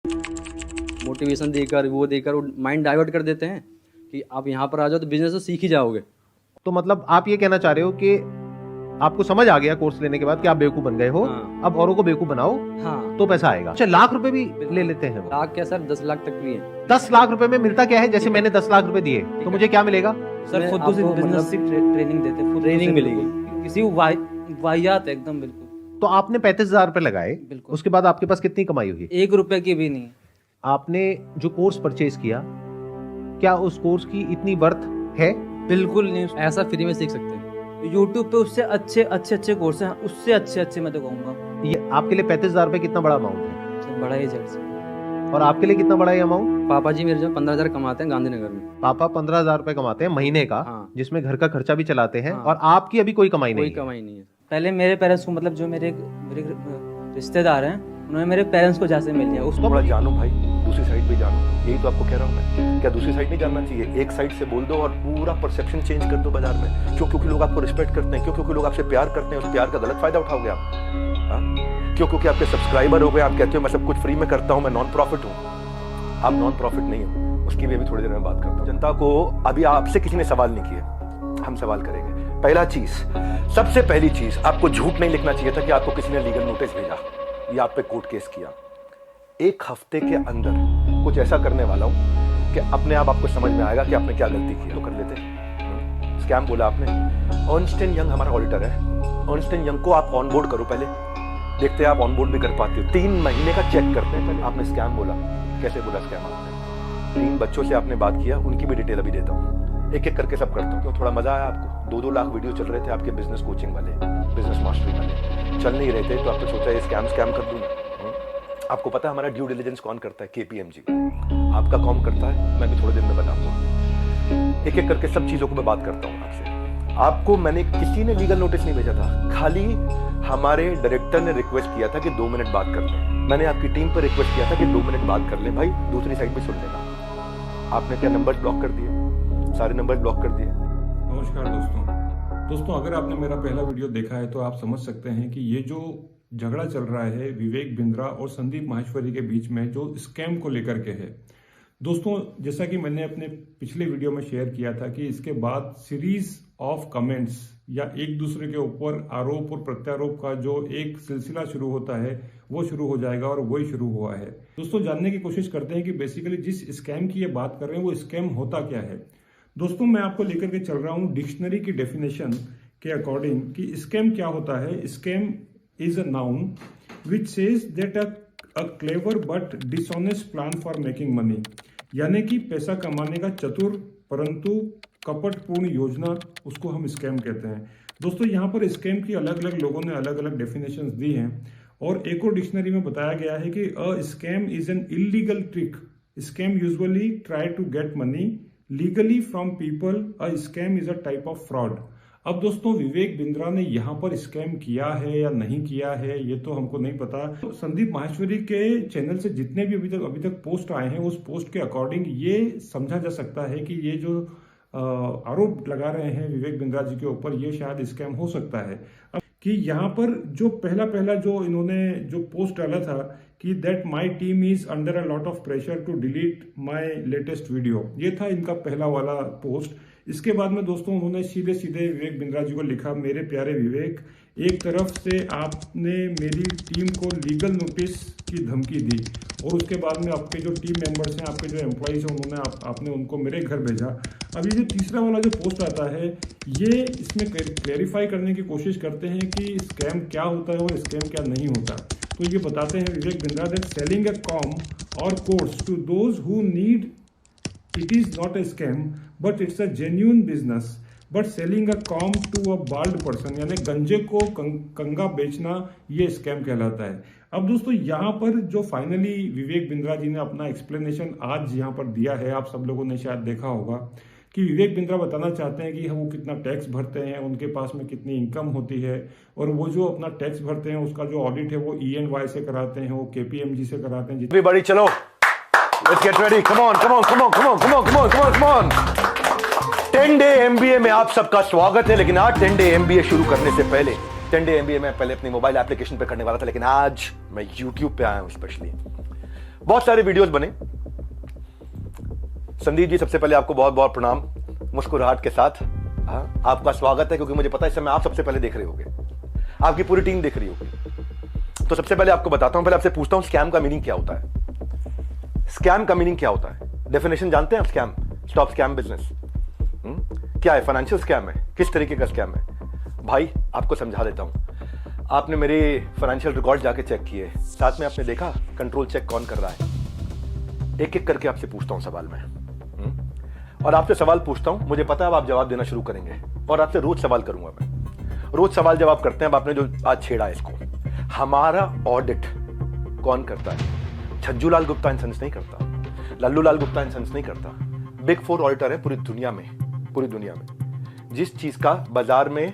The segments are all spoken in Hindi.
मोटिवेशन देकर वो माइंड डाइवर्ट कर देते हैं कि आप यहाँ पर आ जाओ तो बिजनेस तो सीख ही जाओगे। तो मतलब आप ये कहना चाह रहे हो कि आपको समझ आ गया कोर्स लेने के बाद कि आप बेवकूफ बन गए हो। हाँ। अब औरों को बेवकूफ बनाओ हाँ, तो पैसा आएगा। अच्छा, लाख रुपए भी ले लेते हैं वो? लाख क्या सर, 10 लाख तक भी है। 10 लाख रुपए में मिलता क्या है? जैसे मैंने 10 लाख रुपए दिए तो मुझे क्या मिलेगा? सर खुद से बिजनेस की ट्रेनिंग देते हैं, ट्रेनिंग मिलेगी। किसी वाहियात है एकदम बिल्कुल। तो आपने 35,000 रुपए लगाए, बिल्कुल। उसके बाद आपके पास कितनी कमाई हुई? 1 रुपए की भी नहीं। आपने जो कोर्स परचेज किया, क्या उस कोर्स की इतनी वर्थ है? बिल्कुल नहीं। ऐसा फ्री में सीख सकते हैं। यूट्यूब पे उससे अच्छे कोर्स हैं, उससे अच्छे मैं तो कहूँगा। ये आपके लिए 35,000 रुपए कितना बड़ा अमाउंट है? सर बड़ा ही जल्द से। और आपके लिए कितना बड़ा है अमाउंट? पापा जी मेरे जो 15,000 कमाते हैं गांधीनगर में। पापा 15,000 रुपए कमाते हैं महीने का। हाँ। जिसमें घर का खर्चा भी चलाते हैं। हाँ। और आपकी अभी कोई कमाई कोई नहीं है। कमाई नहीं है। पहले मेरे पेरेंट्स को, मतलब जो मेरे रिश्तेदार हैं, उन्होंने मेरे पेरेंट्स को जैसे मिल लिया उसको। थोड़ा जानो भाई, दूसरी साइड भी जानो। यही तो आपको कह रहा हूँ मैं। क्या दूसरी साइड नहीं जानना चाहिए? एक साइड से बोल दो और पूरा परसेप्शन चेंज कर दो बाजार में। क्यों? क्योंकि लोग आपको रिस्पेक्ट करते हैं। क्यों? क्योंकि लोग आपसे प्यार करते हैं। उस प्यार का गलत फायदा उठाओगे आप? हाँ? क्यों? क्योंकि आपके सब्सक्राइबर हो गए, आप कहते हो मैं सब कुछ फ्री में करता हूँ, मैं नॉन प्रॉफिट हूँ। आप नॉन प्रॉफिट नहीं हो, उसकी भी अभी थोड़ी देर में बात करता हूँ। जनता को अभी आपसे किसी ने सवाल नहीं किए, हम सवाल करेंगे। पहला चीज, सबसे पहली चीज, आपको झूठ नहीं लिखना चाहिए था कि आपको किसी ने लीगल नोटिस भेजा या आप पे कोर्ट केस किया। 1 हफ्ते के अंदर कुछ ऐसा करने वाला हूं कि अपने आप आपको समझ में आएगा कि आपने क्या गलती की। तो कर लेते। स्कैम बोला आपने। अर्नस्ट एंड यंग हमारा ऑडिटर है। अर्नस्ट एंड यंग को आप ऑनबोर्ड करो पहले, देखते हैं आप ऑनबोर्ड भी कर पाते हो। 3 महीने का चेक करते हैं पहले। आपने स्कैम बोला, कैसे बोला स्कैम आपने? 3 बच्चों से आपने बात किया, उनकी भी डिटेल अभी देता हूँ। एक एक करके सब करता हूँ। क्यों? थोड़ा मजा आया आपको? 2-2 लाख वीडियो चल रहे थे आपके बिजनेस कोचिंग वाले, बिजनेस मास्टरी वाले, चल नहीं रहे थे तो आपने सोचा ये स्कैम कर दूं। आपको पता है हमारा ड्यू डिलिजेंस कौन करता है? KPMG। आपका कौन करता है? मैं भी थोड़े दिन में बताऊंगा। एक एक करके सब चीजों को मैं बात करता हूँ आपसे। आपको मैंने, किसी ने लीगल नोटिस नहीं भेजा था, खाली हमारे डायरेक्टर ने रिक्वेस्ट किया था कि 2 मिनट बात कर लें। मैंने आपकी टीम पर रिक्वेस्ट किया था कि 2 मिनट बात कर लें भाई, दूसरी साइड भी सुन लेना। आपने क्या नंबर ब्लॉक कर दिए? सारे नंबर ब्लॉक कर दिए। नमस्कार दोस्तों, अगर आपने मेरा पहला वीडियो देखा है तो आप समझ सकते हैं कि ये जो झगड़ा चल रहा है विवेक बिंद्रा और संदीप माहेश्वरी के बीच में, जो स्कैम को लेकर के है। दोस्तों, जैसा कि मैंने अपने पिछले वीडियो में शेयर किया था कि इसके बाद सीरीज ऑफ कमेंट्स या एक दूसरे के ऊपर आरोप और प्रत्यारोप का जो एक सिलसिला शुरू होता है वो शुरू हो जाएगा, और वही शुरू हुआ है। दोस्तों, जानने की कोशिश करते हैं कि बेसिकली जिस स्कैम की ये बात कर रहे हैं वो स्कैम होता क्या है। दोस्तों, मैं आपको लेकर के चल रहा हूं डिक्शनरी की डेफिनेशन के अकॉर्डिंग कि स्कैम क्या होता है। Scam is a noun which says that a clever but dishonest plan for making money, यानी कि पैसा कमाने का चतुर परंतु कपटपूर्ण योजना, उसको हम स्कैम कहते हैं। दोस्तों, यहाँ पर स्कैम की अलग अलग लोगों ने अलग अलग डेफिनेशंस दी हैं, और एक और डिक्शनरी में बताया गया है कि a scam is an illegal trick. Scam usually try to get money legally from people. A scam is a type of fraud. अब दोस्तों, विवेक बिंद्रा ने यहाँ पर स्कैम किया है या नहीं किया है ये तो हमको नहीं पता। तो संदीप माहेश्वरी के चैनल से जितने भी अभी तक पोस्ट आए हैं, उस पोस्ट के अकॉर्डिंग ये समझा जा सकता है कि ये जो आरोप लगा रहे हैं विवेक बिंद्रा जी के ऊपर, ये शायद स्कैम हो सकता है। अब कि यहाँ पर जो पहला जो इन्होंने जो पोस्ट डाला था कि that my team is under a lot of pressure to delete my latest video, ये था इनका पहला वाला पोस्ट। इसके बाद में दोस्तों उन्होंने सीधे विवेक बिंद्रा जी को लिखा, मेरे प्यारे विवेक, एक तरफ से आपने मेरी टीम को लीगल नोटिस की धमकी दी, और उसके बाद में आपके जो टीम मेंबर्स हैं, आपके जो एम्प्लॉइज हैं, उन्होंने आपने उनको मेरे घर भेजा। अब ये जो तीसरा वाला जो पोस्ट आता है, ये इसमें क्लैरिफाई करने की कोशिश करते हैं कि स्कैम क्या होता है और स्कैम क्या नहीं होता। तो ये बताते हैं Vivek Bindra that selling a comb or course to those who need it is not a scam but it's a genuine business, but selling a comb to a bald person, यानी गंजे को कंगा बेचना, ये स्कैम कहलाता है। अब दोस्तों, यहाँ पर जो फाइनली विवेक बिंद्रा जी ने अपना एक्सप्लेनेशन आज यहाँ पर दिया है, आप सब लोगों ने शायद देखा होगा कि विवेक बिंद्रा बताना चाहते हैं कि वो कितना टैक्स भरते हैं, उनके पास में कितनी इनकम होती है, और वो जो अपना टैक्स भरते हैं उसका जो ऑडिट है वो EY से कराते हैं, वो KPMG से कराते हैं। Everybody, चलो, let's get ready. Come on. 10 Day MBA में आप सबका स्वागत है। लेकिन आज 10 Day MBA शुरू करने से पहले, 10 Day MBA में पहले अपनी मोबाइल एप्लीकेशन पे करने वाला था, लेकिन आज मैं YouTube पे आया हूं स्पेशली। बहुत सारे वीडियोस बने। संदीप जी, सबसे पहले आपको बहुत बहुत प्रणाम, मुस्कुराहट के साथ। हाँ, आपका स्वागत है, क्योंकि मुझे पता है इस समय आप सबसे पहले देख रहे होगे, आपकी पूरी टीम देख रही होगी। तो सबसे पहले आपको बताता हूं, पहले आपसे पूछता हूं स्कैम का मीनिंग क्या होता है। स्कैम का मीनिंग क्या होता है? डेफिनेशन जानते हैं आप? Scam, stop scam business. क्या है? फाइनेंशियल स्कैम है? किस तरीके का स्कैम है भाई? आपको समझा देता हूं। आपने मेरे फाइनेंशियल रिकॉर्ड जाके चेक किए, साथ में आपने देखा कंट्रोल चेक कौन कर रहा है। एक एक करके आपसे पूछता हूं सवाल में, और आपसे सवाल पूछता हूं, मुझे पता है अब आप जवाब देना शुरू करेंगे, और आपसे रोज सवाल करूंगा मैं। रोज सवाल जवाब करते हैं। अब आपने जो आज छेड़ा है इसको, हमारा ऑडिट कौन करता है? छज्जू लाल गुप्ता एंड सन्स नहीं करता, लल्लू लाल गुप्ता एंड सन्स नहीं करता। बिग 4 ऑडिटर है पूरी दुनिया में। पूरी दुनिया में जिस चीज का बाजार में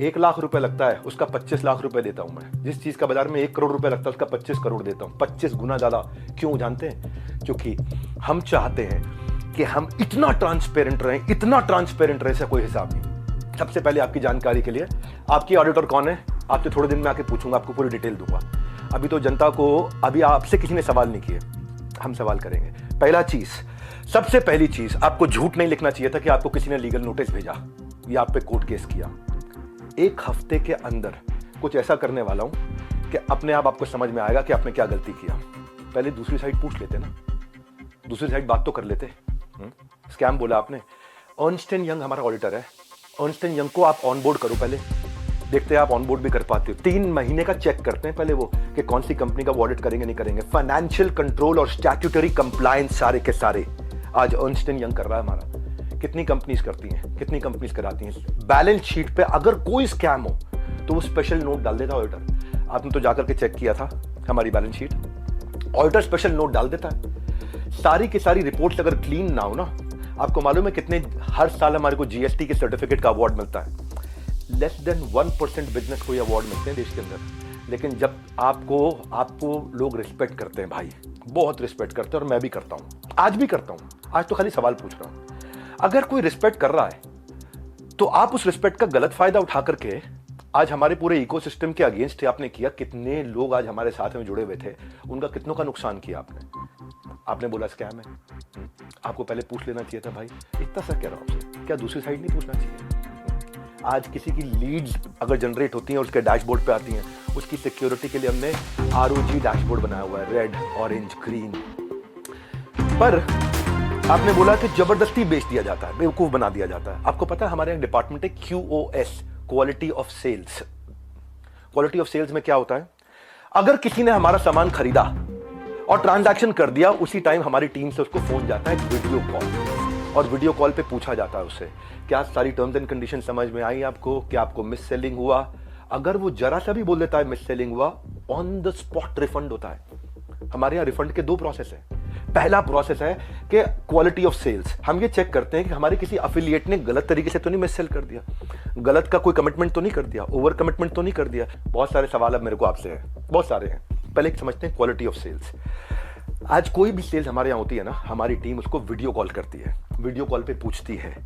1 लाख रुपए लगता है, उसका 25 लाख रुपए देता हूं मैं। जिस चीज का बाजार में 1 करोड़ रुपए लगता है, उसका 25 करोड़ देता हूं। 25 गुना ज्यादा। क्यों जानते हैं? क्योंकि हम चाहते हैं कि हम इतना ट्रांसपेरेंट रहें, इतना ट्रांसपेरेंट रहे, इसका कोई हिसाब नहीं। सबसे पहले आपकी जानकारी के लिए, आपकी ऑडिटर कौन है? आपसे थोड़े दिन में आके पूछूंगा, आपको पूरी डिटेल दूंगा। अभी तो जनता को, अभी आपसे किसी ने सवाल नहीं किए, हम सवाल करेंगे। पहला चीज, सबसे पहली चीज, आपको झूठ नहीं लिखना चाहिए था कि आपको किसी ने लीगल नोटिस भेजा या आप पे कोर्ट केस किया। 1 हफ्ते के अंदर कुछ ऐसा करने वाला हूं कि अपने आप आपको समझ में आएगा कि आपने क्या गलती किया। पहले दूसरी साइड पूछ लेते ना, दूसरी साइड बात तो कर लेते। स्कैम बोला आपने। अर्नस्ट एंड यंग हमारा ऑडिटर है। अर्नस्ट एंड यंग को आप ऑनबोर्ड करो, पहले देखते हैं आप ऑनबोर्ड भी कर पाते हो। 3 महीने का चेक करते हैं पहले वो, कि कौन सी कंपनी का वो ऑडिट करेंगे नहीं करेंगे। फाइनेंशियल कंट्रोल और स्टैट्यूटरी कंप्लायंस सारे के सारे आज अर्नस्ट एंड यंग कर रहा है हमारा। कितनी कंपनीज करती हैं, कितनी कंपनीज कराती हैं। बैलेंस शीट पे अगर कोई स्कैम हो तो वो स्पेशल नोट डाल देता ऑडिटर। आपने तो जाकर के चेक किया था हमारी balance sheet, auditor special note डाल देता है। सारी की सारी रिपोर्ट्स अगर क्लीन ना हो ना, आपको मालूम है कितने हर साल हमारे को जीएसटी के सर्टिफिकेट का अवार्ड मिलता है? लेस देन 1% बिजनेस को ये अवार्ड मिलते हैं देश के अंदर। लेकिन जब आपको लोग रिस्पेक्ट करते हैं भाई, बहुत रिस्पेक्ट करते हैं, और मैं भी करता हूं, आज भी करता हूं। आज तो खाली सवाल पूछ रहा हूं। अगर कोई रिस्पेक्ट कर रहा है तो आप उस रिस्पेक्ट का गलत फायदा उठा करके आज हमारे पूरे इकोसिस्टम के अगेंस्ट आपने किया। कितने लोग आज हमारे साथ में जुड़े हुए थे, उनका कितनों का नुकसान किया आपने बोला स्कैम है। आपको पहले पूछ लेना चाहिए था भाई। इतना सा कह रहा हूं आपसे, क्या दूसरी साइड नहीं पूछना चाहिए? आज किसी की लीड्स अगर जनरेट होती हैं और उसके डैशबोर्ड पे आती हैं, उसकी सिक्योरिटी के लिए हमने ROG डैशबोर्ड बनाया हुआ है, रेड, ऑरेंज, ग्रीन। पर आपने बोला कि जबरदस्ती बेच दिया जाता है, बेवकूफ बना दिया जाता है। आपको पता है हमारे यहाँ डिपार्टमेंट है QoS, quality of sales. Quality of sales में क्या होता है? अगर किसी ने हमारा सामान खरीदा और ट्रांजैक्शन कर दिया, उसी टाइम हमारी टीम से उसको फोन जाता है, वीडियो कॉल, और वीडियो कॉल पे पूछा जाता है उससे, क्या सारी टर्म्स एंड कंडीशन समझ में आई आपको? क्या आपको मिस सेलिंग हुआ? अगर वो जरा सा भी बोल देता है मिस सेलिंग हुआ, ऑन द स्पॉट रिफंड होता है। हमारे यहाँ रिफंड के 2 प्रोसेस है। पहला प्रोसेस है कि क्वालिटी ऑफ सेल्स, हम ये चेक करते हैं कि हमारे किसी अफिलिएट ने गलत तरीके से तो नहीं मिस सेल कर दिया, गलत का कोई कमिटमेंट तो नहीं कर दिया, ओवर कमिटमेंट तो नहीं कर दिया। बहुत सारे सवाल अब मेरे को आपसे हैं, बहुत सारे हैं। पहले एक समझते हैं क्वालिटी ऑफ सेल्स। आज कोई भी सेल्स हमारे यहाँ होती है ना, हमारी टीम उसको वीडियो कॉल करती है, वीडियो कॉल पे पूछती है,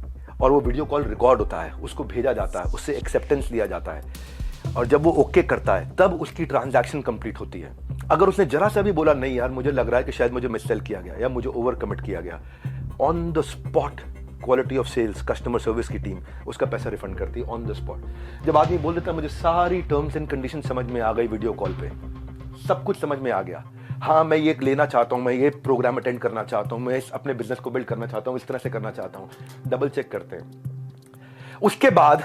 और वो वीडियो कॉल रिकॉर्ड होता है, उसको भेजा जाता है, उससे एक्सेप्टेंस लिया जाता है, और जब वो ओके करता है तब उसकी ट्रांजैक्शन कंप्लीट होती है। अगर उसने जरा सा भी बोला नहीं यार मुझे लग रहा है कि शायद मुझे मिस सेल किया गया या मुझे ओवर कमिट किया गया, on the spot quality of sales customer service की टीम उसका पैसा रिफंड करती है ऑन द स्पॉट। जब आदमी बोल देता है मुझे सारी टर्म्स एंड कंडीशन समझ में आ गई, वीडियो कॉल पे सब कुछ समझ में आ गया, हाँ मैं ये लेना चाहता हूँ, मैं ये प्रोग्राम अटेंड करना चाहता हूँ, मैं अपने बिजनेस को बिल्ड करना चाहता हूँ, इस तरह से करना चाहता हूँ, डबल चेक करते हैं। उसके बाद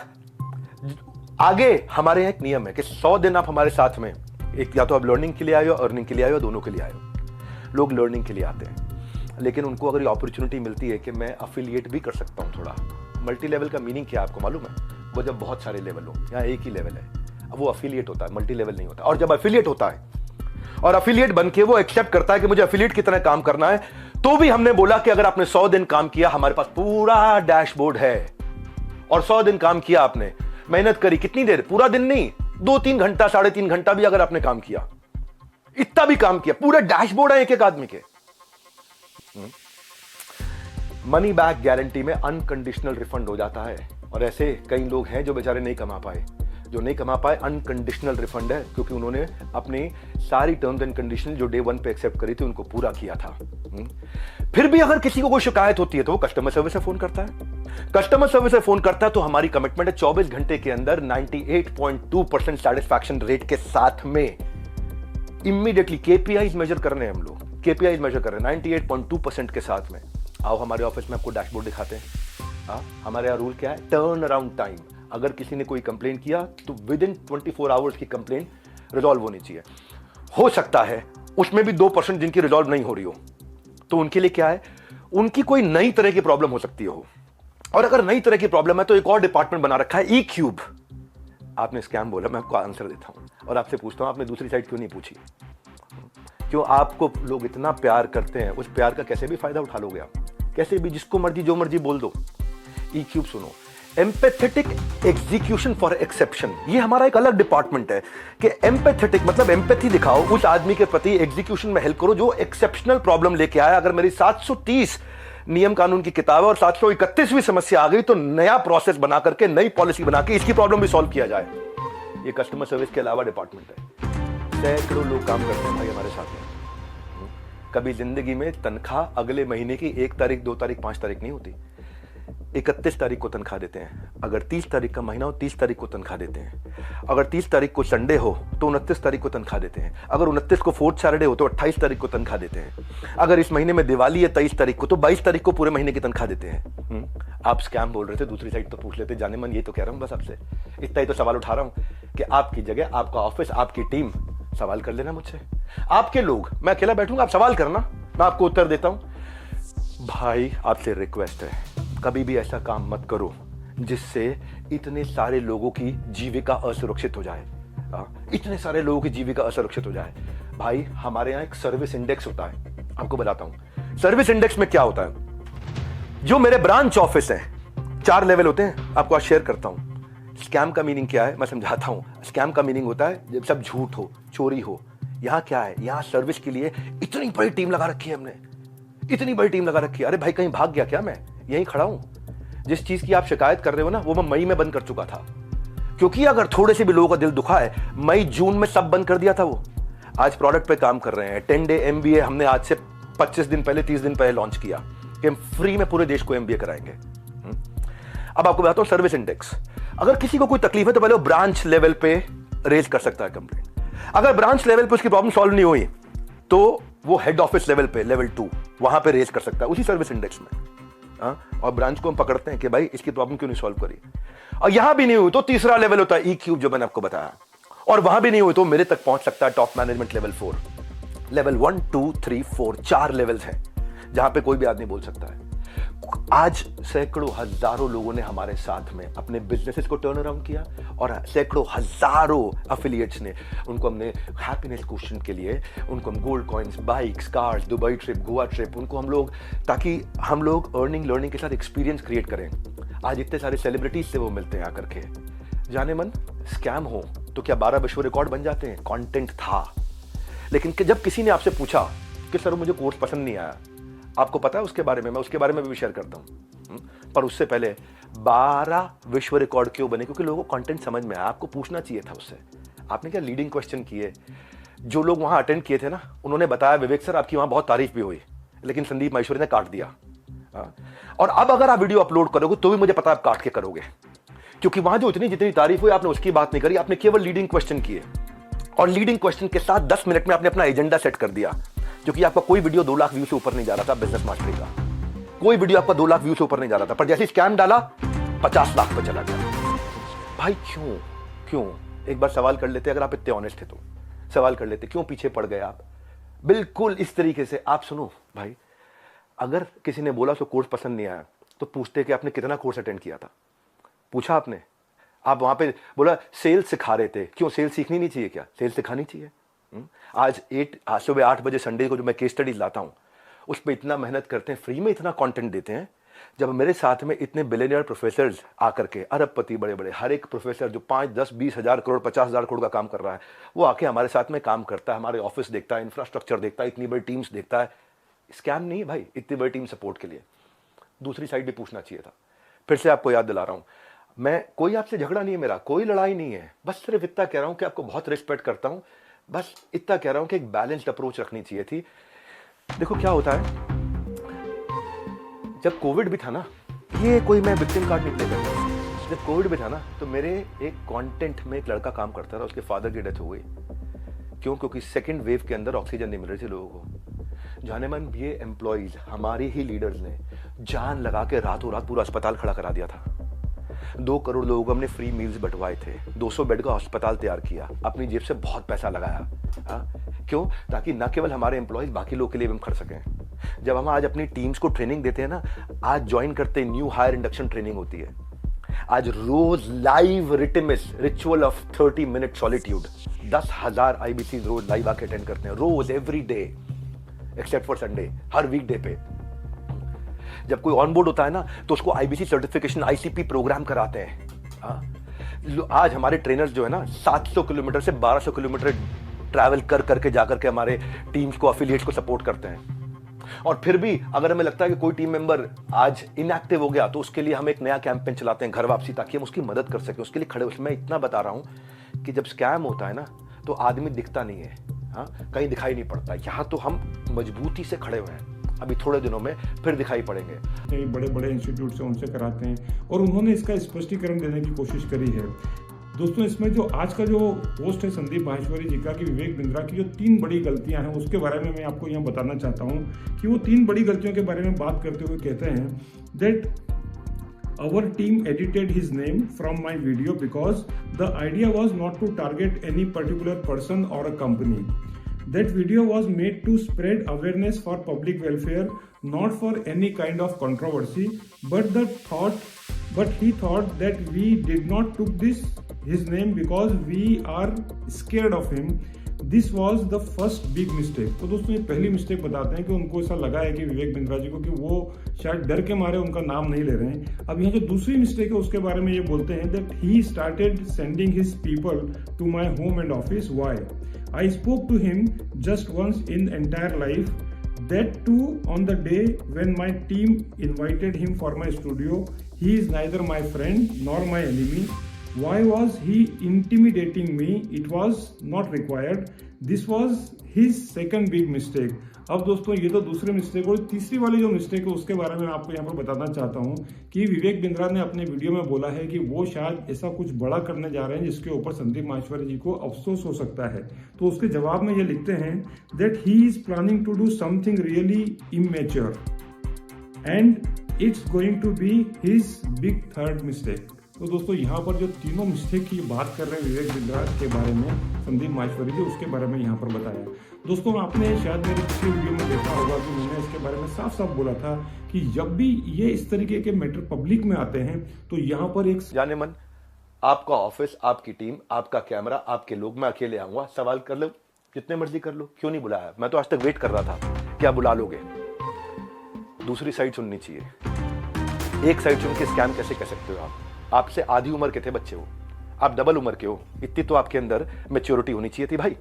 आगे हमारे यहाँ एक नियम है कि 100 दिन आप हमारे साथ में, एक या तो आप लर्निंग के लिए आए हो, अर्निंग के लिए आए हो, दोनों के लिए आए हो। लोग लर्निंग के लिए आते हैं, लेकिन उनको अगर ये अपॉर्चुनिटी मिलती है कि मैं अफिलिएट भी कर सकता हूँ थोड़ा। मल्टी लेवल का मीनिंग क्या है आपको मालूम है? वो जब बहुत सारे लेवल हो, यहाँ एक ही लेवल है, अब वो अफिलिएट होता है, मल्टी लेवल नहीं होता। और जब अफिलिएट होता है और अफिलिएट बन के वो एक्सेप्ट करता है कि मुझे अफिलिएट की तरह काम करना है, तो भी हमने बोला कि अगर आपने 100 दिन काम किया, हमारे पास पूरा डैशबोर्ड है, और 100 दिन काम किया आपने, मेहनत करी, कितनी देर? पूरा दिन नहीं, 2-3 घंटा, 3.5 घंटा भी अगर आपने काम किया, इतना भी काम किया, पूरा डैशबोर्ड है एक एक आदमी के। मनी बैक गारंटी में अनकंडीशनल रिफंड हो जाता है। और ऐसे कई लोग हैं जो बेचारे नहीं कमा पाए, जो नहीं कमा पाए अनकंडीशनल रिफंड है, क्योंकि उन्होंने अपनी सारी टर्म्स एंड कंडीशन जो डे 1 पे एक्सेप्ट करी थी उनको पूरा किया था। फिर भी अगर किसी को कोई शिकायत होती है तो वो कस्टमर सर्विस से फोन करता है। कस्टमर सर्विस से फोन करता है तो हमारी कमिटमेंट है 24 घंटे के अंदर 98.2% सेटिस्फैक्शन रेट के साथ में इमीडिएटली केपीआईज मेजर कर रहे हैं हम लोग, केपीआईज मेजर कर रहे हैं 98.2% के साथ में। आओ हमारे ऑफिस में आपको डैशबोर्ड दिखाते हैं। हमारे यहाँ रूल क्या है, टर्न अराउंड टाइम। अगर किसी ने कोई कंप्लेन किया तो विद इन 24 आवर्स की कंप्लेन रिजॉल्व होनी चाहिए। हो सकता है उसमें भी 2% जिनकी रिजॉल्व नहीं हो रही हो, तो उनके लिए क्या है, उनकी कोई नई तरह की प्रॉब्लम हो सकती हो। और अगर नई तरह की प्रॉब्लम है तो एक और डिपार्टमेंट बना रखा है, ई क्यूब। आपने स्कैम बोला, मैं आपको आंसर देता हूं और आपसे पूछता हूं, आपने दूसरी साइड क्यों नहीं पूछी? क्यों आपको लोग इतना प्यार करते हैं, उस प्यार का कैसे भी फायदा उठा लोगे आप, कैसे भी, जिसको मर्जी जो मर्जी बोल दो। ई क्यूब सुनो, एम्पैथेटिक एग्जीक्यूशन फॉर एक्सेप्शन, ये हमारा एक अलग डिपार्टमेंट है कि एम्पैथेटिक मतलब एम्पैथी दिखाओ उस आदमी के प्रति, एग्जीक्यूशन में हेल्प करो जो एक्सेप्शनल प्रॉब्लम लेके आया। अगर मेरी 730 नियम कानून की किताब है और 731वीं समस्या आ गई तो नया प्रोसेस बना करके, नई पॉलिसी बना के इसकी प्रॉब्लम भी सॉल्व किया जाए। ये कस्टमर सर्विस के अलावा डिपार्टमेंट है। सैकड़ों लोग काम करते हैं भाई हमारे साथ में। कभी जिंदगी में तनख्वाह अगले महीने की 1 तारीख, 2 तारीख, 5 तारीख नहीं होती, 31 तारीख को तनख्वाह देते हैं। अगर 30 तारीख का महीना हो 30 तारीख को तनख्वाह देते हैं। अगर 30 तारीख को संडे हो तो 29 तारीख को तनख्वाह देते हैं। अगर 29 को 4th सैटरडे हो तो 28 तारीख को तनख्वाह देते हैं। अगर इस महीने में दिवाली है 23 तारीख को तो 22 तारीख को पूरे महीने की तनख्वाह देते हैं। आप स्कैम बोल रहे थे, दूसरी साइड तो पूछ लेते। जाने मन ये तो कह रहा हूं बस आपसे, इतना ही तो सवाल उठा रहा हूं कि आपकी जगह, आपका ऑफिस, आपकी टीम सवाल कर लेना मुझसे। आपके लोग, मैं अकेला बैठूंगा, आप सवाल करना, मैं आपको उत्तर देता हूं। भाई आपसे रिक्वेस्ट है, कभी भी ऐसा काम मत करो जिससे इतने सारे लोगों की जीविका असुरक्षित हो जाए। इतने सारे लोगों की जीविका असुरक्षित हो जाए। भाई हमारे यहाँ एक सर्विस इंडेक्स होता है, आपको बताता हूं। सर्विस इंडेक्स में क्या होता है, जो मेरे ब्रांच ऑफिस है 4 लेवल होते हैं, आपको आज शेयर करता हूं। स्कैम का मीनिंग क्या है मैं समझाता हूं। स्कैम का मीनिंग होता है जब सब झूठ हो, चोरी हो। यहां क्या है, यहां सर्विस के लिए इतनी बड़ी टीम लगा रखी है हमने, इतनी बड़ी टीम लगा रखी है। अरे भाई कहीं भाग गया क्या? मैं यहीं खड़ा हूं। जिस चीज की आप शिकायत कर रहे हो ना, वो मैं मई में बंद कर चुका था, क्योंकि अगर थोड़े से भी लोगों का दिल दुखा है, मई जून में सब बंद कर दिया था वो। आज प्रोडक्ट पे काम कर रहे हैं। 10 डे MBA हमने आज से 25 दिन पहले, 30 दिन पहले लॉन्च किया कि हम फ्री में पूरे देश को MBA कराएंगे। अब आपको बताता हूं सर्विस इंडेक्स। अगर किसी को कोई तकलीफ है तो पहले वो ब्रांच लेवल पे रेज कर सकता है कंप्लेंट। अगर ब्रांच लेवल पे उसकी प्रॉब्लम सॉल्व नहीं हुई तो वो हेड ऑफिस लेवल पे, लेवल 2, वहां पे रेज कर सकता है उसी सर्विस इंडेक्स में। और ब्रांच को हम पकड़ते हैं कि भाई इसकी प्रॉब्लम क्यों नहीं सॉल्व करी। और यहां भी नहीं हुई तो तीसरा लेवल होता है ई क्यूब, जो मैंने आपको बताया। और वहां भी नहीं हुई तो मेरे तक पहुंच सकता है top management level 4। Level 1, 2, 3, 4, 4 levels हैं जहां पे कोई भी आदमी बोल सकता है। आज सैकड़ों हजारों लोगों ने हमारे साथ में अपने बिजनेसेस को टर्न अराउंड किया और सैकड़ों हजारों एफिलिएट्स ने, उनको हमने हैप्पीनेस क्वेश्चन के लिए, उनको हम gold coins, bikes, cars, Dubai trip, Goa trip, उनको हम लोग, ताकि हम लोग अर्निंग लर्निंग के साथ एक्सपीरियंस क्रिएट करें। आज इतने सारे सेलिब्रिटीज से वो मिलते हैं आकर के। जाने मन स्कैम हो तो क्या 12 विश्व रिकॉर्ड बन जाते हैं? कंटेंट था, लेकिन जब किसी ने आपसे पूछा कि सर मुझे कोर्स पसंद नहीं आया, आपको पता है उसके बारे में, मैं उसके बारे में भी शेयर करता हूं। पर उससे पहले 12 विश्व रिकॉर्ड क्यों बने? क्योंकि लोगों को कंटेंट समझ में आया। आपको पूछना चाहिए था उससे। आपने क्या लीडिंग क्वेश्चन किए? जो लोग वहां अटेंड किए थे ना, उन्होंने बताया विवेक सर आपकी वहां बहुत तारीफ भी हुई, लेकिन संदीप माहेश्वरी ने काट दिया। और अब अगर आप वीडियो अपलोड करोगे तो भी मुझे पता है आप काट के करोगे, क्योंकि वहां जो जितनी तारीफ हुई आपने उसकी बात नहीं करी, आपने केवल लीडिंग क्वेश्चन किए। और लीडिंग क्वेश्चन के साथ 10 मिनट में आपने अपना एजेंडा सेट कर दिया, क्योंकि आपका कोई वीडियो 2 लाख व्यू से ऊपर नहीं जा रहा था। बिजनेस मास्टरी का कोई वीडियो आपका 2 लाख व्यू से ऊपर नहीं जा रहा था, पर जैसे स्कैम डाला 50 लाख पे चला गया। भाई क्यों? एक बार सवाल कर लेते, अगर आप इतने ऑनेस्ट थे तो सवाल कर लेते, क्यों पीछे पड़ गए आप? बिल्कुल इस तरीके से आप सुनो भाई, अगर किसी ने बोला सो कोर्स पसंद नहीं आया तो पूछते कि आपने कितना कोर्स अटेंड किया था? पूछा आपने? आप वहां पे बोला सेल्स सिखा रहे थे, क्यों? सेल्स सीखनी नहीं चाहिए क्या? सेल्स सिखानी चाहिए। आज सुबह 8 बजे संडे को जो मैं केस स्टडीज लाता हूँ उस पर इतना मेहनत करते हैं, फ्री में इतना कंटेंट देते हैं। जब मेरे साथ में इतने बिलियनियर प्रोफेसर्स आकर के, अरबपति बड़े बड़े, हर एक प्रोफेसर जो 5, 10, 20 हजार करोड़, 50 हजार करोड़ का काम कर रहा है, वो आके हमारे साथ में काम करता है, हमारे ऑफिस देखता है, इंफ्रास्ट्रक्चर देखता है, इतनी बड़ी टीम्स देखता है। स्कैम नहीं है भाई, इतनी बड़ी टीम सपोर्ट के लिए। दूसरी साइड भी पूछना चाहिए था। फिर से आपको याद दिला रहा हूँ, मैं कोई आपसे झगड़ा नहीं है, मेरा कोई लड़ाई नहीं है, बस सिर्फ इतना कह रहा हूं कि आपको बहुत रिस्पेक्ट करता हूं, बस इतना कह रहा हूं कि एक बैलेंस्ड अप्रोच रखनी चाहिए थी। देखो क्या होता है, जब कोविड भी था ना, ये कोई मैं विक्टिम कार्ड नहीं प्ले कर रहा, जब कोविड भी था ना तो मेरे एक कंटेंट में एक लड़का काम करता था, उसके फादर की डेथ हो गई। क्यों? क्योंकि सेकंड वेव के अंदर ऑक्सीजन नहीं मिल रही थी लोगों को। जाने मन ये एम्प्लॉइज, हमारे ही लीडर्स ने जान लगा के रातों रात पूरा अस्पताल खड़ा करा दिया था। 2 करोड़ लोगों को हमने फ्री मील्स बंटवाए थे, 200 बेड का अस्पताल तैयार किया, अपनी जेब से बहुत पैसा लगाया। क्यों? ताकि न केवल हमारे एम्प्लॉइज, बाकी लोगों के लिए भी हम खड़ सकें। जब हम आज अपनी टीम्स को ट्रेनिंग देते हैं ना, आज ज्वाइन करते न्यू हायर इंडक्शन ट्रेनिंग होती है, आज रोज live ritual of 30 minute solitude, 10,000 IBC रोज लाइव आके अटेंड करते हैं, रोज every day except for Sunday, हर वीकडे पे। जब कोई ऑनबोर्ड होता है ना तो उसको IBC सर्टिफिकेशन ICP प्रोग्राम कराते हैं। आज हमारे ट्रेनर्स जो है ना 700 किलोमीटर से 1200 किलोमीटर ट्रैवल कर करके जाकर के हमारे टीम्स को, अफिलिएट्स को सपोर्ट करते हैं। और फिर भी अगर हमें लगता है कि कोई टीम मेंबर आज इनएक्टिव हो गया तो उसके लिए हम एक नया कैंपेन चलाते हैं, घर वापसी, ताकि हम उसकी मदद कर सकें, उसके लिए खड़े। उसमें इतना बता रहा हूं कि जब स्कैम होता है ना तो आदमी दिखता नहीं है, कहीं दिखाई नहीं पड़ता। यहाँ तो हम मजबूती से खड़े हुए हैं, अभी थोड़े दिनों में फिर दिखाई पड़ेंगे। कई बड़े बड़े इंस्टीट्यूट से उनसे कराते हैं और उन्होंने इसका स्पष्टीकरण देने की कोशिश करी है। दोस्तों, इसमें जो आज का जो पोस्ट है संदीप माहेश्वरी जी का, कि विवेक बिंद्रा की जो 3 बड़ी गलतियां हैं उसके बारे में मैं आपको यहाँ बताना चाहता हूँ कि वो 3 बड़ी गलतियों के बारे में बात करते हुए कहते हैं that our team edited his name from my video because the idea was not to target any particular person or a company. That video was made to spread awareness for public welfare, not for any kind of controversy, but he thought that we did not took his name because we are scared of him. This was the first big mistake. तो दोस्तों, ये पहली मिस्टेक बताते हैं कि उनको ऐसा लगा है कि विवेक बिंद्रा जी को कि वो शायद डर के मारे उनका नाम नहीं ले रहे हैं। अब यहाँ जो दूसरी मिस्टेक है उसके बारे में ये बोलते हैं that he started sending his people to my home and office. Why? I spoke to him just once in entire life, that too on the day when my team invited him for my studio. He is neither my friend nor my enemy. Why was he intimidating me? It was not required. This was his second big mistake. अब दोस्तों, ये तो दूसरी मिस्टेक, और तीसरी वाली जो मिस्टेक है उसके बारे में मैं आपको यहाँ पर बताना चाहता हूँ कि विवेक बिंद्रा ने अपने वीडियो में बोला है कि वो शायद ऐसा कुछ बड़ा करने जा रहे हैं जिसके ऊपर संदीप माहेश्वरी जी को अफसोस हो सकता है। तो उसके जवाब में ये लिखते हैं that he is planning to do something really immature and it's going to be his big third mistake. तो दोस्तों, यहाँ पर जो तीनों मिस्टेक की बात कर रहे हैं विवेक बिंद्रा के बारे में संदीप माहेश्वरी जी, उसके बारे में यहाँ पर बताया। दोस्तों, आपने शायद मेरी पिछली वीडियो में देखा होगा कि मैंने इसके बारे में साफ साफ बोला था कि जब भी ये इस तरीके के मैटर पब्लिक में आते हैं तो यहाँ पर एक जाने मन, आपका ऑफिस, आपकी टीम, आपका कैमरा, आपके लोग, मैं अकेले आऊंगा, सवाल कर लो, जितने मर्जी कर लो, क्यों नहीं बुलाया? मैं तो आज तक वेट कर रहा था, क्या बुला लोगे? दूसरी साइड सुननी चाहिए। एक साइड सुन के स्कैम कैसे कह सकते हो आप? आपसे आधी उम्र के थे बच्चे हो, आप डबल उम्र के हो, इतनी तो आपके अंदर मैच्योरिटी होनी चाहिए थी भाई।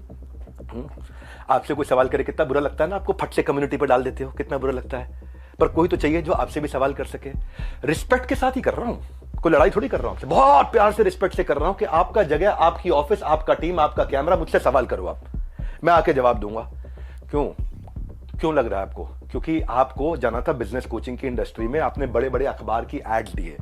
आपसे कोई सवाल करे कितना बुरा लगता है ना, आपको फट से कम्युनिटी पर डाल देते हो, कितना बुरा लगता है। पर कोई तो चाहिए जो आपसे भी सवाल कर सके। रिस्पेक्ट के साथ ही कर रहा हूं, कोई लड़ाई थोड़ी कर रहा हूं आपसे, बहुत प्यार से रिस्पेक्ट से कर रहा हूं कि आपका जगह, आपकी ऑफिस, आपका टीम, आपका कैमरा, मुझसे सवाल करो आप, मैं आके जवाब दूंगा। क्यों लग रहा है आपको? क्योंकि आपको जाना था बिजनेस कोचिंग की इंडस्ट्री में, आपने बड़े बड़े अखबार की एड्स दिए।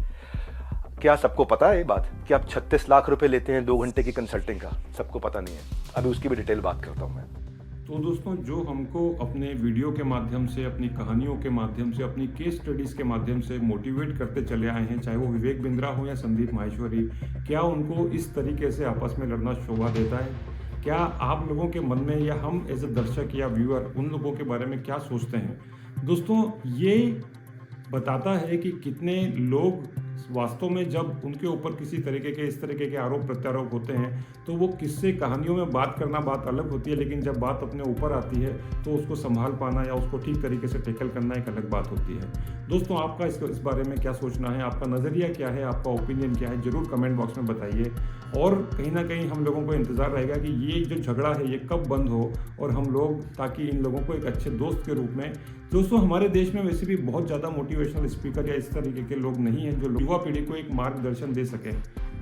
क्या सबको पता है ये बात कि आप 36 लाख रुपए लेते हैं 2 घंटे की कंसल्टिंग का? सबको पता नहीं है, अभी उसकी भी डिटेल बात करता हूं मैं। तो दोस्तों, जो हमको अपने वीडियो के माध्यम से, अपनी कहानियों के माध्यम से, अपनी केस स्टडीज के माध्यम से मोटिवेट करते चले आए हैं, चाहे वो विवेक बिंद्रा हो या संदीप माहेश्वरी, क्या उनको इस तरीके से आपस में लड़ना शोभा देता है? क्या आप लोगों के मन में, या हम एज ए दर्शक या व्यूअर उन लोगों के बारे में क्या सोचते हैं? दोस्तों, ये बताता है कि कितने लोग वास्तव में जब उनके ऊपर किसी तरीके के इस तरीके के आरोप प्रत्यारोप होते हैं तो वो किस्से कहानियों में बात करना बात अलग होती है, लेकिन जब बात अपने ऊपर आती है तो उसको संभाल पाना या उसको ठीक तरीके से टैकल करना एक अलग बात होती है। दोस्तों, आपका इस बारे में क्या सोचना है? आपका नज़रिया क्या है? आपका ओपिनियन क्या है? जरूर कमेंट बॉक्स में बताइए। और कहीं ना कहीं हम लोगों को इंतज़ार रहेगा कि ये जो झगड़ा है ये कब बंद हो और हम लोग, ताकि इन लोगों को एक अच्छे दोस्त के रूप में। दोस्तों, हमारे देश में वैसे भी बहुत ज़्यादा मोटिवेशनल स्पीकर या इस तरीके के लोग नहीं हैं जो युवा पीढ़ी को एक मार्गदर्शन दे सकें।